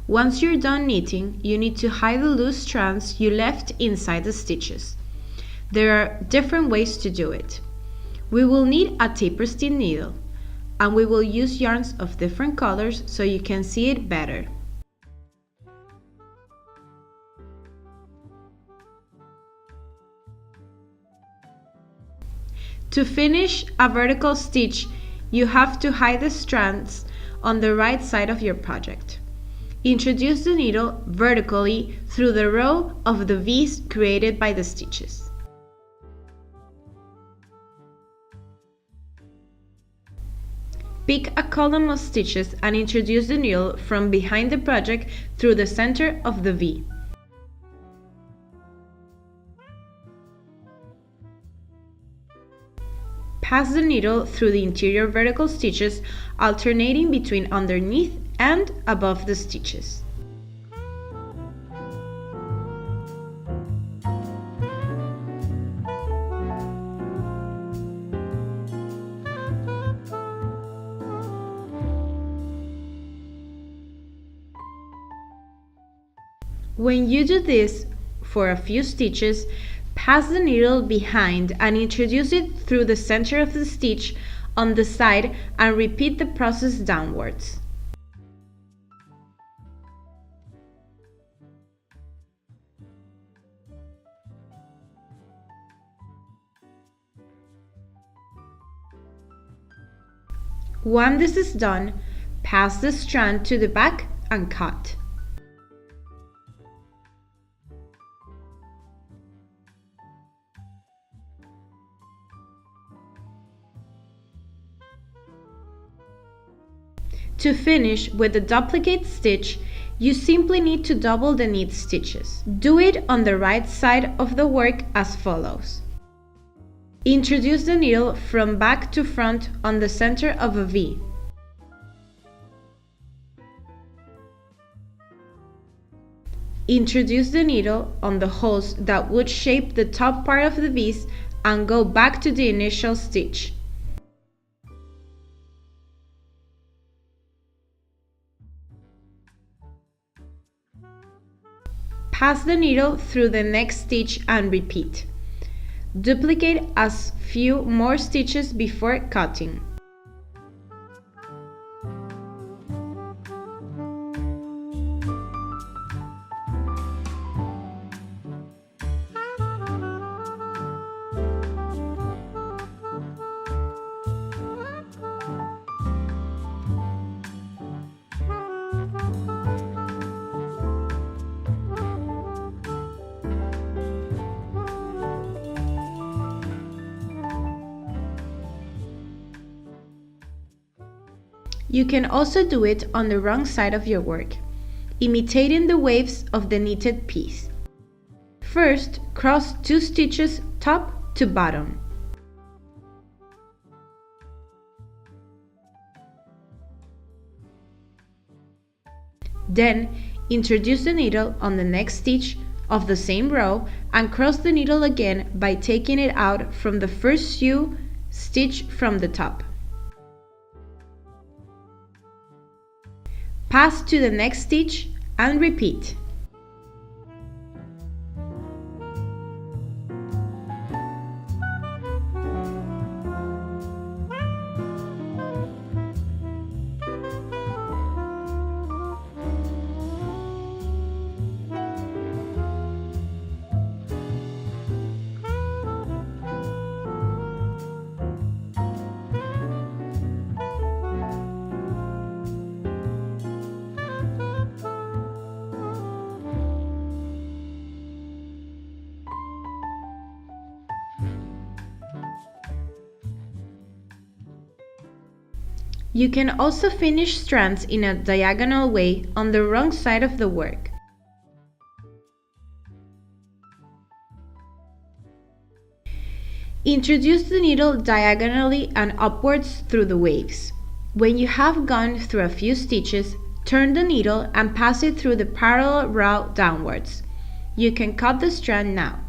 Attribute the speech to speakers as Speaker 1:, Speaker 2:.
Speaker 1: Once you're done knitting, you need to hide the loose strands you left inside the stitches. There are different ways to do it. We will need a taper stitch needle, and we will use yarns of different colors so you can see it better. To finish a vertical stitch, you have to hide the strands on the right side of your project. Introduce the needle vertically through the row of the V's created by the stitches. Pick a column of stitches and introduce the needle from behind the project through the center of the V. Pass the needle through the interior vertical stitches, alternating between underneath and above the stitches. When you do this for a few stitches, pass the needle behind and introduce it through the center of the stitch on the side and repeat the process downwards. When this is done, pass the strand to the back and cut. To finish with the duplicate stitch, you simply need to double the knit stitches. Do it on the right side of the work as follows. Introduce the needle from back to front on the center of a V. Introduce the needle on the holes that would shape the top part of the V's and go back to the initial stitch. Pass the needle through the next stitch and repeat. Duplicate as few more stitches before cutting. You can also do it on the wrong side of your work, imitating the waves of the knitted piece. First, cross 2 stitches top to bottom. Then, introduce the needle on the next stitch of the same row and cross the needle again by taking it out from the first sew stitch from the top. Pass to the next stitch and repeat. You can also finish strands in a diagonal way on the wrong side of the work. Introduce the needle diagonally and upwards through the waves. When you have gone through a few stitches, turn the needle and pass it through the parallel row downwards. You can cut the strand now.